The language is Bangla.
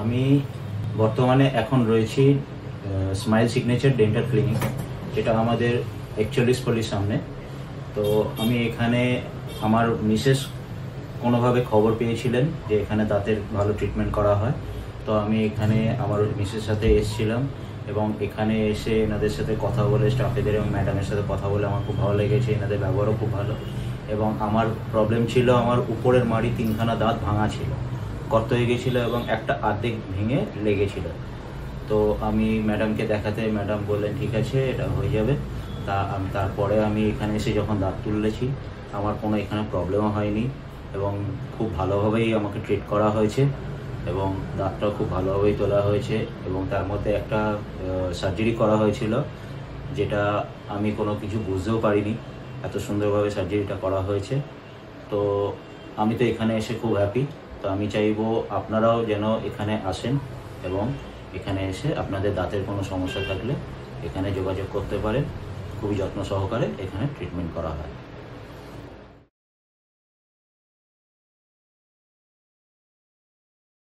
আমি বর্তমানে এখন রয়েছি স্মাইল সিগনেচার ডেন্টাল ক্লিনিক, যেটা আমাদের 41 পল্লীর সামনে। তো আমি এখানে আমার মিসেস কোনোভাবে খবর পেয়েছিলেন যে এখানে দাঁতের ভালো ট্রিটমেন্ট করা হয়। তো আমি এখানে আমার মিসের সাথে এসেছিলাম এবং এখানে এসে এনাদের সাথে কথা বলে, স্টাফেদের এবং ম্যাডামের সাথে কথা বলে আমার খুব ভালো লেগেছে। এনাদের ব্যবহারও খুব ভালো। এবং আমার প্রবলেম ছিল, আমার উপরের মাড়ি 3খানা দাঁত ভাঙা ছিল, গর্ত হয়ে গেছিলো এবং একটা অর্ধেক ভেঙে লেগেছিল। তো আমি ম্যাডামকে দেখাতে ম্যাডাম বললেন ঠিক আছে, এটা হয়ে যাবে। তারপরে আমি এখানে এসে যখন দাঁত তুলেছি, আমার কোনো এখানে প্রবলেমও হয়নি এবং খুব ভালোভাবেই আমাকে ট্রিট করা হয়েছে এবং দাঁতটাও খুব ভালোভাবেই তোলা হয়েছে। এবং তার মধ্যে একটা সার্জারি করা হয়েছিল, যেটা আমি কোনো কিছু বুঝতেও পারিনি, এত সুন্দরভাবে সার্জারিটা করা হয়েছে। তো আমি তো এখানে এসে খুব হ্যাপি। তো আমি চাইবো আপনারাও যেন এখানে আসেন এবং এখানে এসে আপনাদের দাঁতের কোনো সমস্যা থাকলে এখানে যোগাযোগ করতে পারেন। খুবই যত্ন সহকারে এখানে ট্রিটমেন্ট করা হয়।